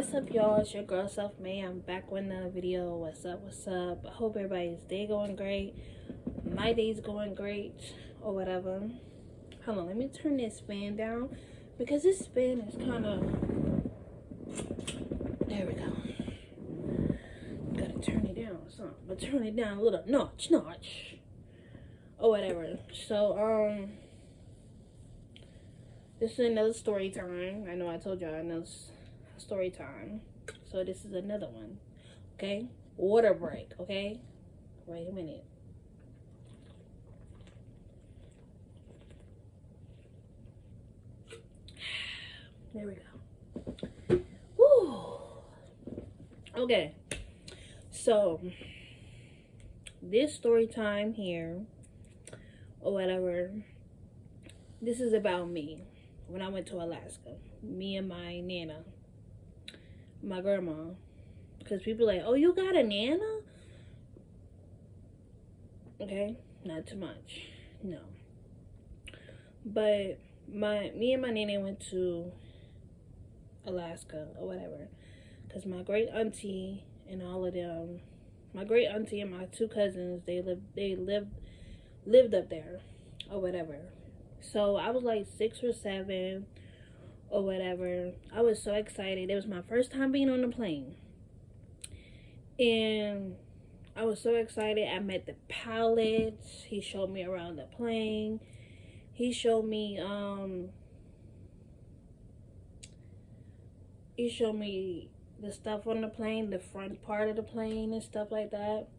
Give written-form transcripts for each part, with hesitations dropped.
What's up, y'all? It's your girl Self May. I'm back with another video. What's up? I hope everybody's day going great. My day's going great, or whatever. Hold on, let me turn this fan down because this fan is kind of, there we go. Gotta turn it down or something, but turn it down a little notch, or whatever. So this is another story time. I know I told y'all another story time, so this is another one. Okay, water break. Okay, wait a minute. There we go. Woo. Okay, so this story time here, or whatever, this is about me when I went to Alaska. Me and my nana, my grandma. Because people are like, oh, you got a nana? Okay, not too much, no. But me and my nana went to Alaska or whatever, because my great auntie and all of them, my great auntie and my two cousins, they lived up there or whatever. So I was like 6 or 7 or whatever. I was so excited. It was my first time being on the plane, and I was so excited. I met the pilot. He showed me around the plane. He showed me the stuff on the plane, the front part of the plane and stuff like that.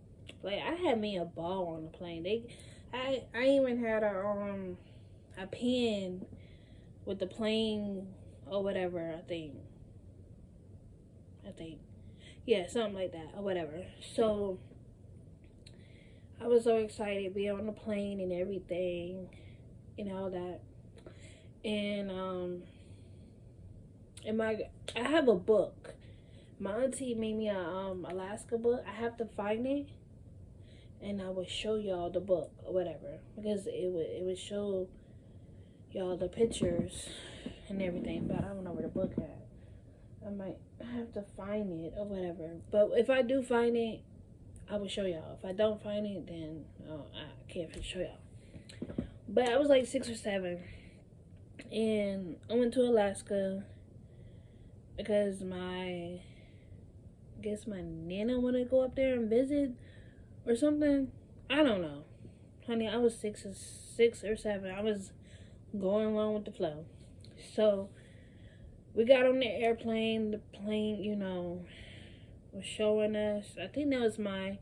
Like, I had me a ball on the plane. I even had a pen with the plane or whatever. I think yeah, something like that or whatever. So I was so excited to be on the plane and everything and all that. And I have a book. My auntie made me a Alaska book. I have to find it, and I will show y'all the book or whatever, because it would show y'all the pictures and everything. But I don't know where the book at. I might have to find it or whatever. But if I do find it, I will show y'all. If I don't find it, then I can't show y'all. But I was like 6 or 7, and I went to Alaska because I guess my nana wanted to go up there and visit or something. I don't know, honey. I was 6 or 7. I was going along with the flow. So we got on the airplane. The plane, was showing us. I think that was my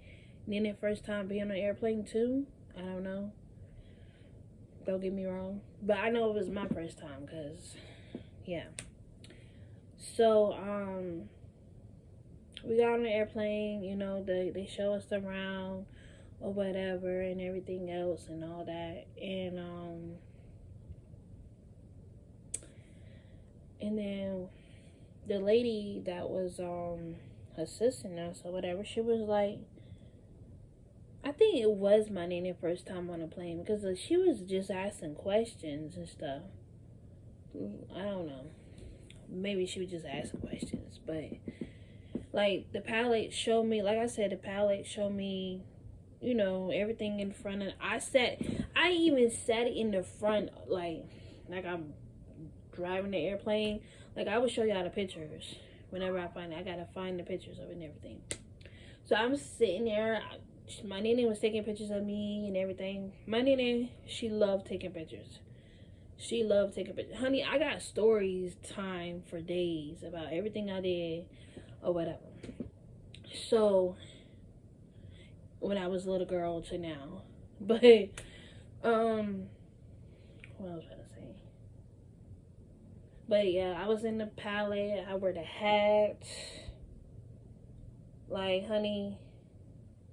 nana first time being on an airplane too. I don't know. Don't get me wrong, but I know it was my first time, because yeah. So we got on the airplane, they show us around or whatever and everything else and all that. And then the lady that was assisting us or whatever, she was like, I think it was my nana first time on a plane, because she was just asking questions and stuff. I don't know. Maybe she was just asking questions, but like the pilot showed me, like I said, the pilot showed me, everything in front of. I even sat in the front, like I'm driving the airplane. Like, I would show y'all the pictures whenever I find it. I gotta find the pictures of it and everything. So I'm sitting there. My nana was taking pictures of me and everything. My nana, she loved taking pictures. She loved taking pictures. Honey, I got stories time for days about everything I did or whatever. So, when I was a little girl to now. But, what else was I saying? But yeah, I was in the palette. I wear the hat. Like, honey,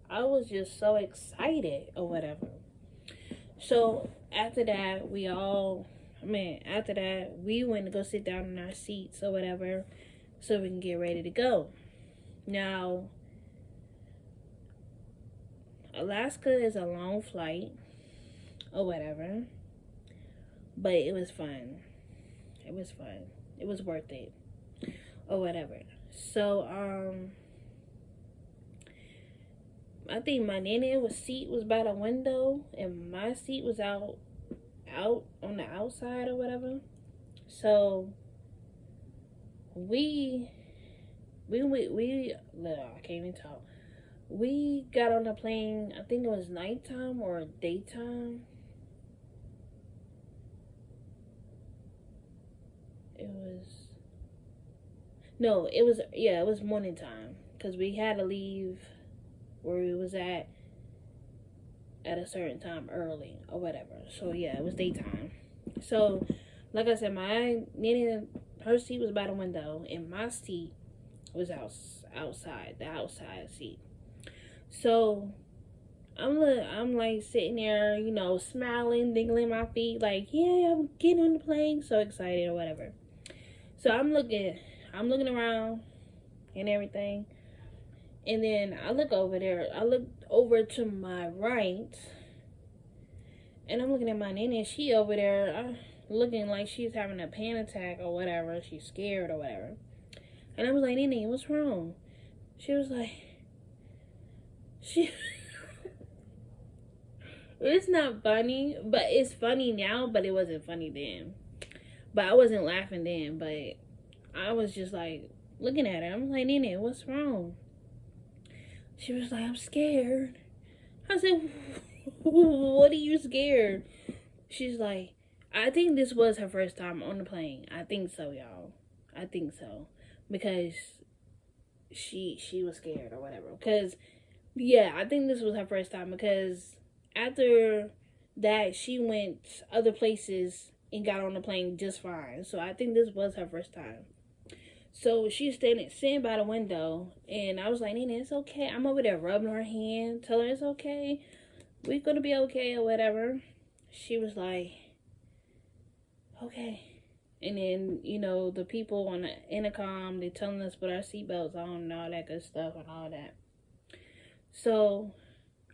I was just so excited or whatever. So after that, we went to go sit down in our seats or whatever, so we can get ready to go. Now, Alaska is a long flight or whatever, but it was fun. It was fun. It was worth it or whatever. So I think my nene seat was by the window, and my seat was out on the outside or whatever. So we I can't even talk. We got on the plane. I think it was nighttime or daytime. It was morning time, because we had to leave where we was at a certain time early or whatever. So yeah, it was daytime. So like I said, my Nene, her seat was by the window, and my seat was outside, the outside seat. So I'm like sitting there, you know, smiling, dingling my feet, like, yeah, I'm getting on the plane, so excited or whatever. So I'm looking around and everything. And then I look over there. I look over to my right, and I'm looking at my Nene. She over there looking like she's having a panic attack or whatever. She's scared or whatever. And I was like, Nene, what's wrong? She was like, it's not funny, but it's funny now, but it wasn't funny then. But I wasn't laughing then, but I was just like looking at her. I'm like, Nene, what's wrong? She was like, I'm scared. I said, what are you scared? She's like, I think this was her first time on the plane. I think so, y'all. I think so. Because she was scared or whatever. Because, yeah, I think this was her first time. Because after that, she went other places and got on the plane just fine. So I think this was her first time. So she's sitting by the window, and I was like, Nene, it's okay. I'm over there rubbing her hand, telling her it's okay. We're going to be okay or whatever. She was like, okay. And then, you know, the people on the intercom, they telling us put our seatbelts on and all that good stuff and all that. So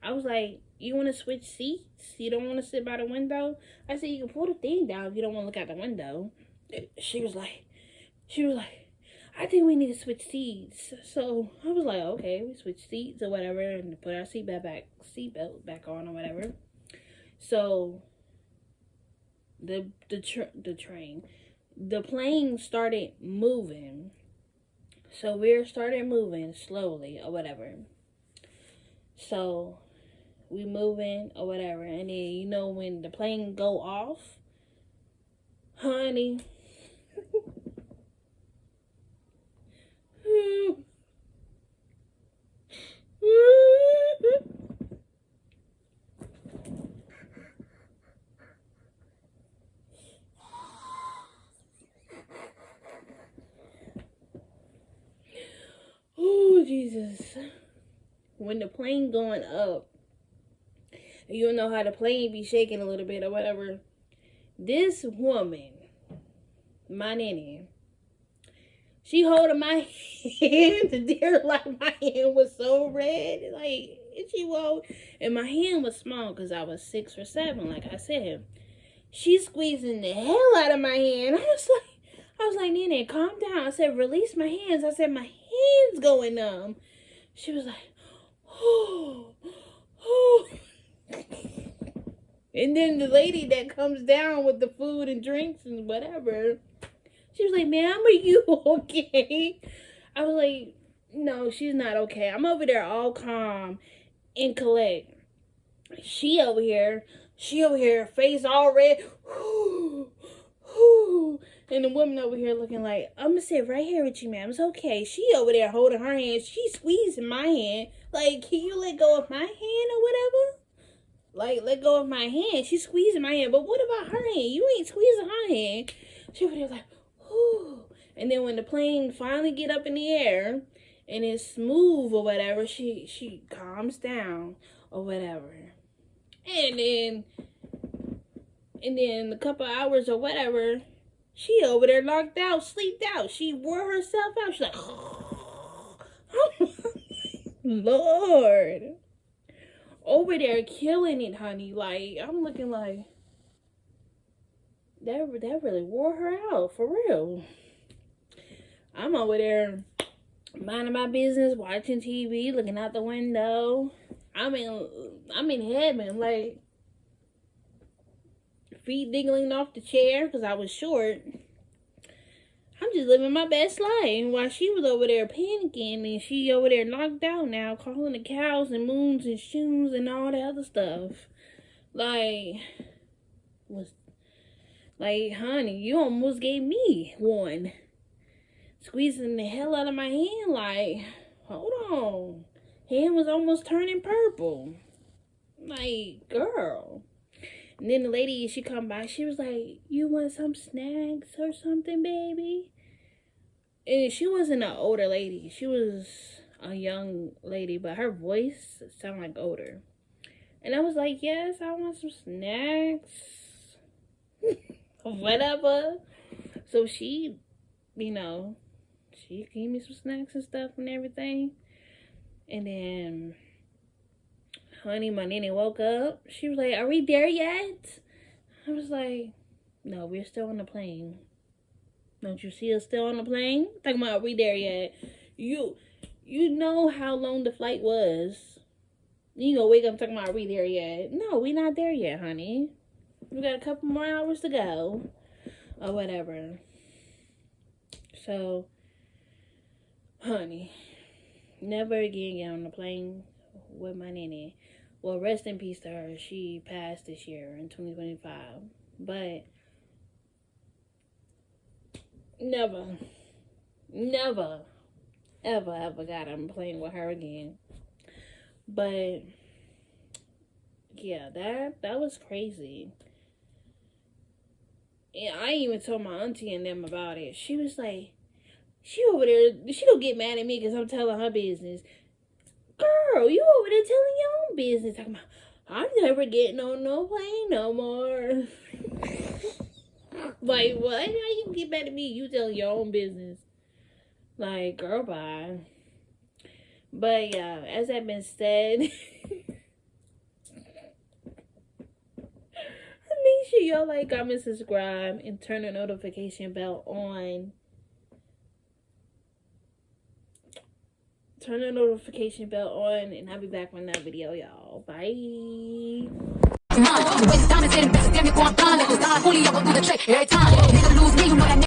I was like, you want to switch seats? You don't want to sit by the window? I said, you can pull the thing down if you don't want to look out the window. She was like, I think we need to switch seats. So I was like, okay, we switch seats or whatever, and put our seatbelt back on or whatever. So the plane started moving. So we started moving slowly or whatever. So we moving or whatever, and then, you know, when the plane go off, honey. Oh, Jesus. When the plane going up, you know how the plane be shaking a little bit or whatever. This woman, my Nene, she holding my hand there like my hand was so red. Like, she won't. And my hand was small because I was 6 or 7, like I said. She's squeezing the hell out of my hand. I was like, Nene, calm down. I said, release my hands. I said, my hand's going numb. She was like, oh. And then the lady that comes down with the food and drinks and whatever, she was like, ma'am, are you okay? I was like, no, she's not okay. I'm over there all calm and collect. She over here, face all red. And the woman over here looking like, I'm going to sit right here with you, ma'am. It's okay. She over there holding her hand. She squeezing my hand. Like, can you let go of my hand or whatever? Like, let go of my hand. She's squeezing my hand. But what about her hand? You ain't squeezing her hand. She over there like, whoo. And then when the plane finally get up in the air and it's smooth or whatever, she calms down or whatever. And then a couple hours or whatever, she over there knocked out, sleeped out. She wore herself out. She's like, oh Lord. Over there killing it, honey. Like, I'm looking like, that really wore her out, for real. I'm over there minding my business, watching TV, looking out the window. I'm in heaven, like feet dingling off the chair because I was short. I'm just living my best life while she was over there panicking, and she over there knocked out now, calling the cows and moons and shoes and all that other stuff. Like, honey, you almost gave me one. Squeezing the hell out of my hand, like, hold on. Hand was almost turning purple. Like, girl. And then the lady, she come by, she was like, you want some snacks or something, baby? And she wasn't an older lady. She was a young lady, but her voice sounded like older. And I was like, yes, I want some snacks. Whatever. So she, she gave me some snacks and stuff and everything. And then, honey, my nanny woke up. She was like, are we there yet? I was like, no, we're still on the plane. Don't you see us still on the plane? Talking about, are we there yet? You know how long the flight was. You gonna wake up talking about, are we there yet? No, we not there yet, honey. We got a couple more hours to go. Or whatever. So, honey, never again get on the plane with my nanny. Well, rest in peace to her. She passed this year in 2025. But never, ever got on a plane with her again. But yeah, that was crazy. And I even told my auntie and them about it. She was like, she over there, she don't get mad at me because I'm telling her business. Girl, you over there telling your own business. Talking about, I'm never getting on no plane no more. Like, what? How you get mad at me? You tell your own business. Like, girl, bye. But yeah, as that been said, make sure y'all like, comment, subscribe, and turn the notification bell on. Turn the notification bell on, and I'll be back with another video, y'all. Bye.